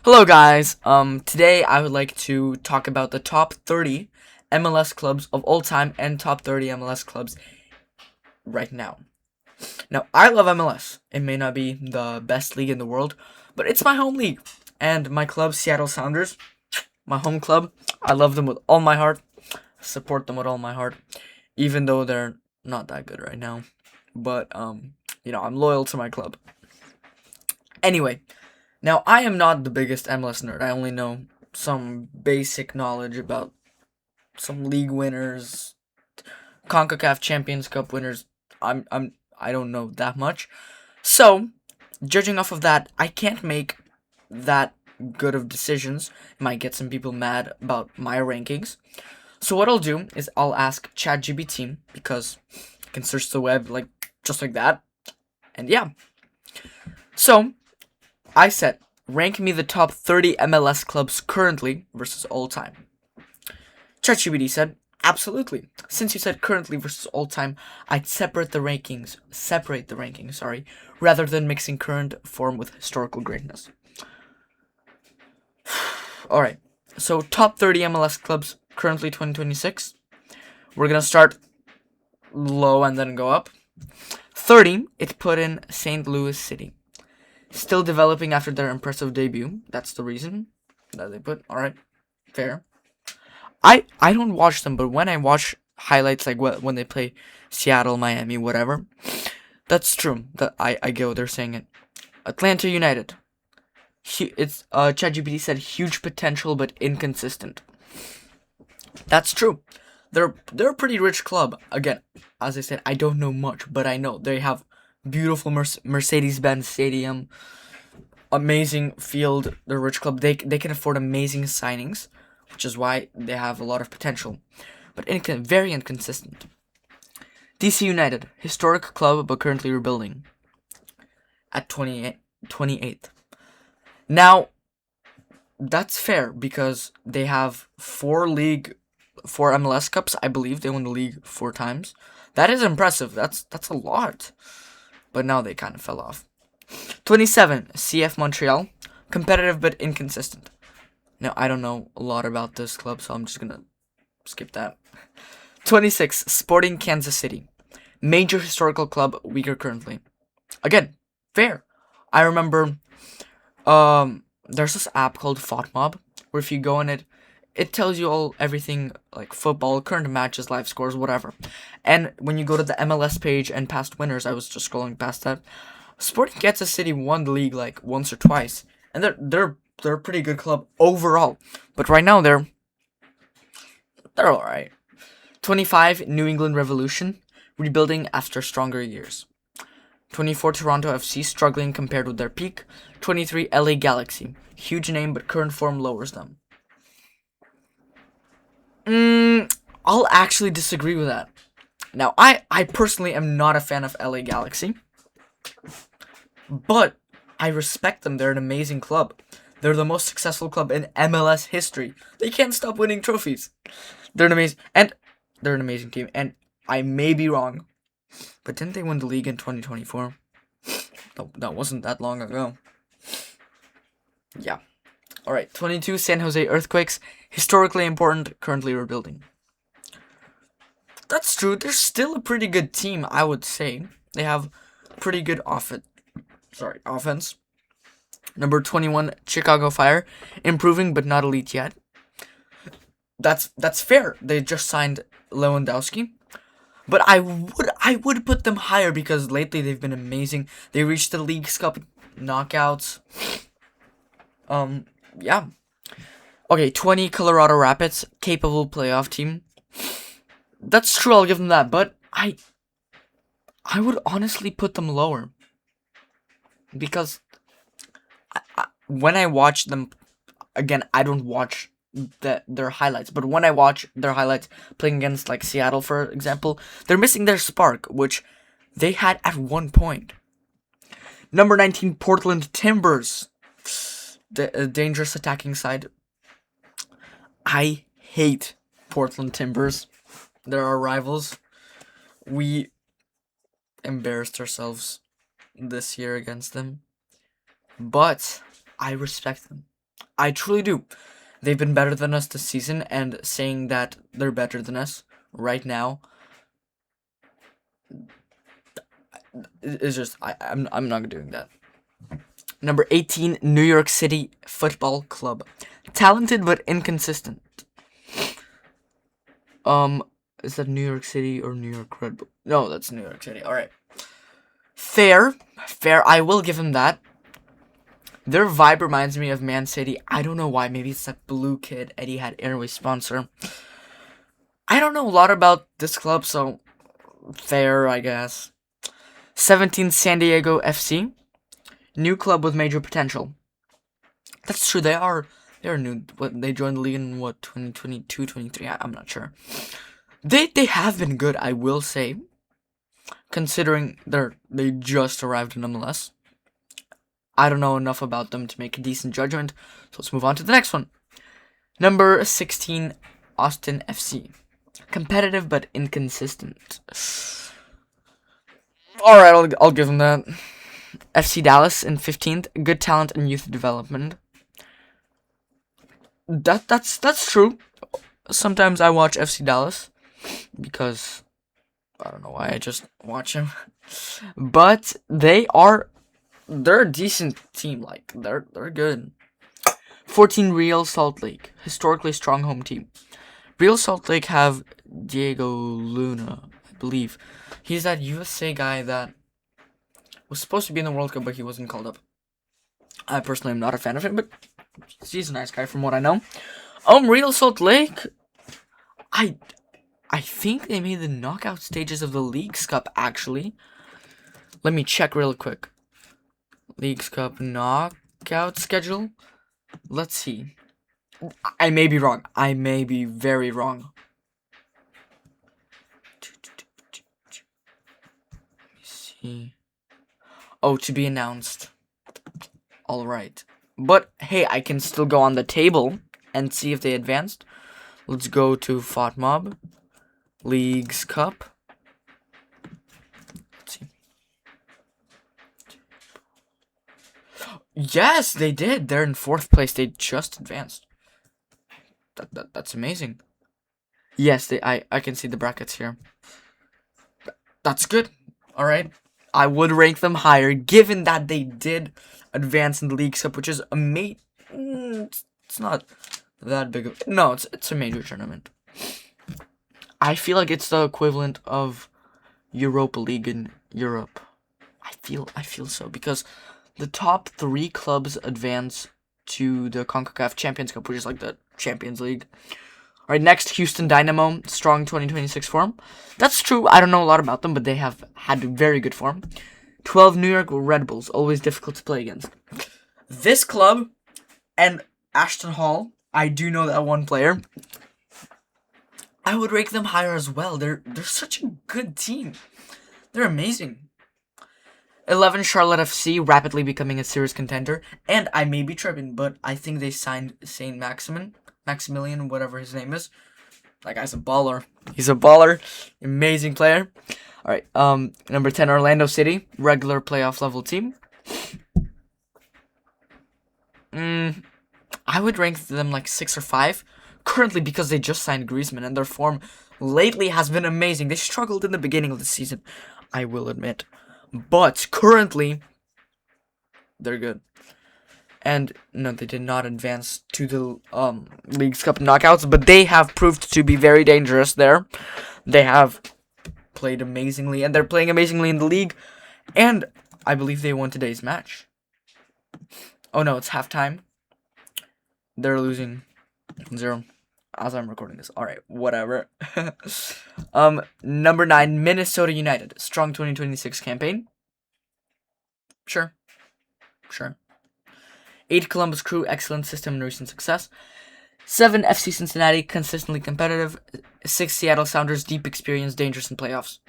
Hello guys. Today I would like to talk about the top 30 MLS clubs of all time and top 30 MLS clubs right now. Now, I love MLS. It may not be the best league in the world, but it's my home league. And my club, Seattle Sounders, my home club, I love them with all my heart. Support them with all my heart, even though they're not that good right now. But I'm loyal to my club. Anyway, now, I am not the biggest MLS nerd. I only know some basic knowledge about some league winners, CONCACAF Champions Cup winners. I don't know that much. So, judging off of that, I can't make that good of decisions. Might get some people mad about my rankings. So what I'll do is I'll ask ChatGPT because I can search the web just like that. And yeah. So, I said, rank me the top 30 MLS clubs currently versus all time. ChatGPT said, absolutely. Since you said currently versus all time, I'd separate the rankings, rather than mixing current form with historical greatness. Alright, so top 30 MLS clubs currently 2026. We're gonna start low and then go up. 30, it put in St. Louis City. Still developing after their impressive debut. That's the reason that they put. Alright, fair. I don't watch them, but when I watch highlights when they play Seattle, Miami, whatever, that's true. That I get what they're saying. It. Atlanta United. It's ChatGPT said huge potential but inconsistent. That's true. They're a pretty rich club. Again, as I said, I don't know much, but I know they have beautiful Mercedes-Benz Stadium, amazing field. They're a rich club. They can afford amazing signings, which is why they have a lot of potential, but very inconsistent. DC United, historic club but currently rebuilding, at 28th. Now, that's fair because they have four MLS Cups. I believe they won the league 4 times. That is impressive. That's a lot. But now they kind of fell off. 27, CF Montreal. Competitive but inconsistent. Now, I don't know a lot about this club, so I'm just going to skip that. 26, Sporting Kansas City. Major historical club, weaker currently. Again, fair. I remember there's this app called FOTMob, where if you go on it, it tells you everything like football, current matches, live scores, whatever. And when you go to the MLS page and past winners, I was just scrolling past that. Sporting Kansas City won the league like once or twice, and they're a pretty good club overall. But right now they're all right. 25, New England Revolution, rebuilding after stronger years. 24, Toronto FC, struggling compared with their peak. 23, LA Galaxy, huge name but current form lowers them. I'll actually disagree with that. Now, I personally am not a fan of LA Galaxy, but I respect them. They're an amazing club. They're the most successful club in MLS history. They can't stop winning trophies. They're an amazing team. And I may be wrong, but didn't they win the league in 2024? That wasn't that long ago. Yeah. Alright, 22, San Jose Earthquakes. Historically important, currently rebuilding. That's true. They're still a pretty good team, I would say. They have pretty good offense. Number 21, Chicago Fire. Improving, but not elite yet. That's fair. They just signed Lewandowski. But I would put them higher because lately they've been amazing. They reached the League's Cup knockouts. Yeah. Okay, 20, Colorado Rapids. Capable playoff team. That's true, I'll give them that. But I would honestly put them lower. Because when I watch them, again, I don't watch their highlights, but when I watch their highlights playing against like Seattle, for example, they're missing their spark, which they had at one point. Number 19, Portland Timbers, the dangerous attacking side. I hate Portland Timbers. They're our rivals. We embarrassed ourselves this year against them, but I respect them. I truly do. They've been better than us this season, and saying that they're better than us right now is just I'm not doing that. Number 18, New York City Football Club. Talented but inconsistent. Is that New York City or New York Red Bull? No, that's New York City. All right. Fair. I will give him that. Their vibe reminds me of Man City. I don't know why. Maybe it's that blue kid Etihad Airways sponsor. I don't know a lot about this club, so fair, I guess. 17, San Diego FC. New club with major potential. That's true. They're new. They joined the league in 2022, 23. I'm not sure. They have been good, I will say. Considering they just arrived in MLS. I don't know enough about them to make a decent judgment, so let's move on to the next one. Number 16, Austin FC. Competitive but inconsistent. Alright, I'll give them that. FC Dallas in 15th. Good talent and youth development. That's true. Sometimes I watch FC Dallas because I don't know why, I just watch them. But they're a decent team. Like they're good. 14, Real Salt Lake. Historically strong home team. Real Salt Lake have Diego Luna, I believe. He's that USA guy that was supposed to be in the World Cup, but he wasn't called up. I personally am not a fan of him, but he's a nice guy from what I know. Real Salt Lake, I think they made the knockout stages of the Leagues Cup, actually. Let me check real quick. Leagues Cup knockout schedule. Let's see. I may be wrong. I may be very wrong. Let me see. Oh, to be announced. Alright. But, hey, I can still go on the table and see if they advanced. Let's go to FOTMOB. Leagues Cup. Let's see. Yes, they did. They're in 4th place. They just advanced. That's amazing. Yes, I can see the brackets here. That's good. Alright. I would rank them higher, given that they did advance in the League Cup, which is it's not that big of... No, it's a major tournament. I feel like it's the equivalent of Europa League in Europe. I feel so, because the top 3 clubs advance to the CONCACAF Champions Cup, which is like the Champions League. Alright, next, Houston Dynamo, strong 2026 form. That's true, I don't know a lot about them, but they have had very good form. 12, New York Red Bulls, always difficult to play against. This club and Ashton Hall, I do know that one player. I would rank them higher as well. They're such a good team. They're amazing. 11, Charlotte FC, rapidly becoming a serious contender. And I may be tripping, but I think they signed Saint Maximilian, whatever his name is. That guy's a baller. He's a baller. Amazing player. Alright, number 10, Orlando City, regular playoff level team. I would rank them like 6 or 5. Currently, because they just signed Griezmann, and their form lately has been amazing. They struggled in the beginning of the season, I will admit. But currently, they're good. And no, they did not advance to the Leagues Cup knockouts, but they have proved to be very dangerous there. They have played amazingly, and they're playing amazingly in the league. And I believe they won today's match. Oh no, it's halftime. They're losing 0 as I'm recording this. Alright, whatever. Number 9, Minnesota United. Strong 2026 campaign. Sure. 8, Columbus Crew. Excellent system and recent success. 7, FC Cincinnati. Consistently competitive. 6, Seattle Sounders. Deep experience. Dangerous in playoffs.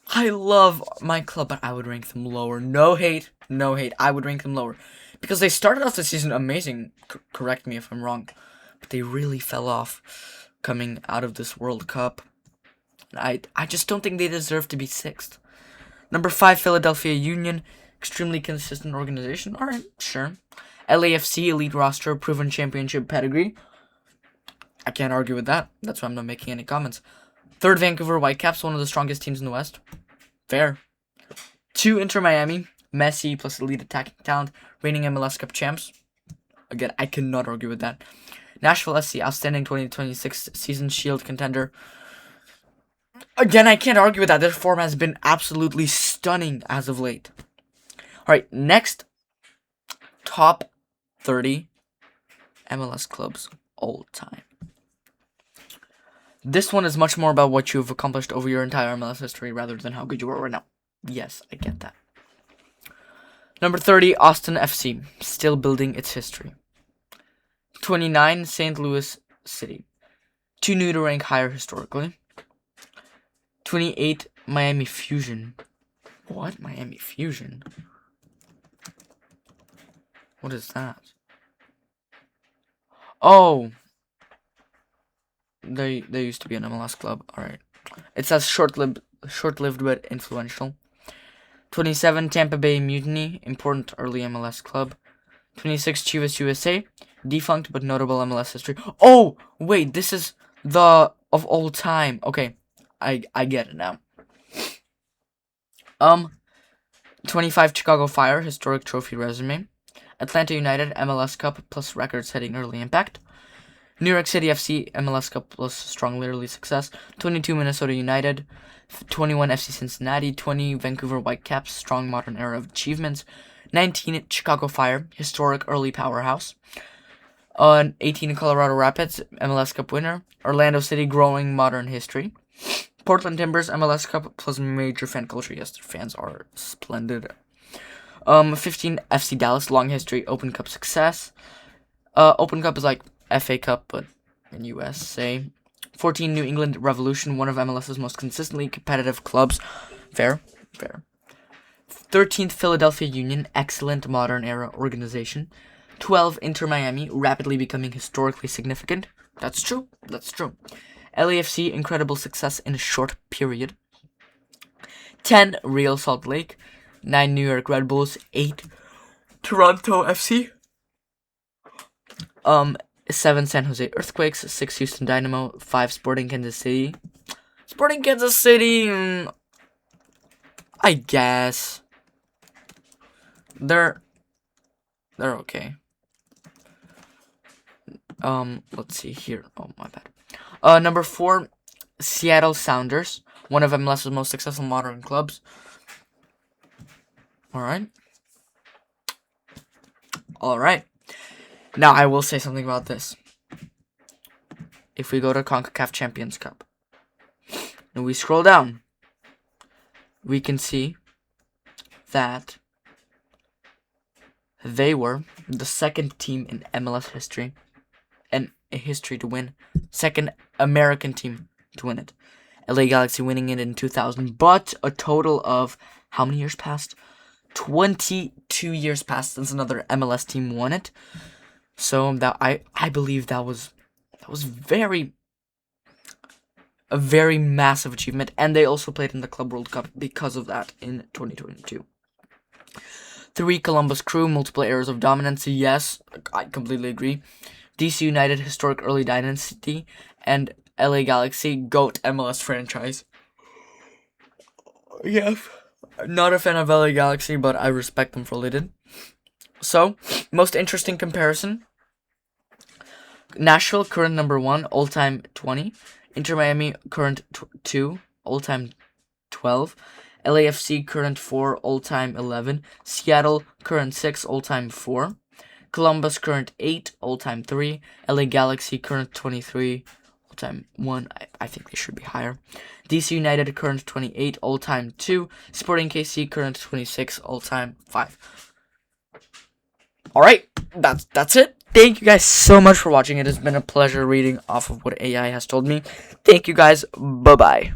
I love my club, but I would rank them lower. No hate. I would rank them lower. Because they started off the season amazing. Correct me if I'm wrong. But they really fell off coming out of this World Cup. I just don't think they deserve to be 6th. Number 5, Philadelphia Union. Extremely consistent organization. Alright, sure. LAFC, elite roster, proven championship pedigree. I can't argue with that. That's why I'm not making any comments. 3rd, Vancouver Whitecaps, one of the strongest teams in the West. Fair. 2, Inter Miami, Messi plus elite attacking talent, reigning MLS Cup champs. Again, I cannot argue with that. Nashville SC, outstanding 2026 season shield contender. Again, I can't argue with that. Their form has been absolutely stunning as of late. Alright, next. Top 30 MLS clubs all time. This one is much more about what you've accomplished over your entire MLS history rather than how good you are right now. Yes, I get that. Number 30, Austin FC, still building its history. 29, St. Louis City, too new to rank higher historically. 28, Miami Fusion. What? Miami Fusion? What is that? Oh! They used to be an MLS club. Alright. It says short-lived but influential. 27, Tampa Bay Mutiny, important early MLS club. 26, Chivas USA, defunct but notable MLS history. Oh! Wait, this is the of all time. Okay, I get it now. 25, Chicago Fire, historic trophy resume. Atlanta United, MLS Cup plus record-setting early impact. New York City FC, MLS Cup plus strong early success. 22, Minnesota United. 21, FC Cincinnati. 20, Vancouver Whitecaps, strong modern era of achievements. 19, Chicago Fire, historic early powerhouse. 18, Colorado Rapids, MLS Cup winner. Orlando City, growing modern history. Portland Timbers, MLS Cup plus major fan culture. Yes, their fans are splendid. 15, FC Dallas, long history, Open Cup success. Open Cup is like FA Cup, but in USA. 14, New England Revolution, one of MLS's most consistently competitive clubs. Fair. 13th, Philadelphia Union, excellent modern era organization. 12, Inter Miami, rapidly becoming historically significant. That's true. LAFC, incredible success in a short period. 10, Real Salt Lake. 9, New York Red Bulls. 8, Toronto FC. 7, San Jose Earthquakes. 6, Houston Dynamo. 5, Sporting Kansas City. I guess they're okay. Let's see here. Oh, my bad. Number 4, Seattle Sounders, one of MLS's most successful modern clubs. Alright. Now, I will say something about this. If we go to CONCACAF Champions Cup, and we scroll down, we can see that they were the second team in MLS history, and history to win. Second American team to win it. LA Galaxy winning it in 2000, but a total of how many years passed? 22 years passed since another MLS team won it. So that I believe that was a very massive achievement, and they also played in the Club World Cup because of that in 2022. 3, Columbus Crew, multiple eras of dominance. Yes, I completely agree. DC United, historic early dynasty, and LA Galaxy, GOAT MLS franchise. Yeah, not a fan of LA Galaxy, but I respect them for what they did. So, most interesting comparison. Nashville, current number 1, all-time 20. Inter Miami, current 2, all-time 12. LAFC, current 4, all-time 11. Seattle, current 6, all-time 4. Columbus, current 8, all-time 3. LA Galaxy, current 23, all-time 1. I think they should be higher. DC United, current 28, all-time 2. Sporting KC, current 26, all-time 5. Alright, that's it. Thank you guys so much for watching. It has been a pleasure reading off of what AI has told me. Thank you guys. Bye-bye.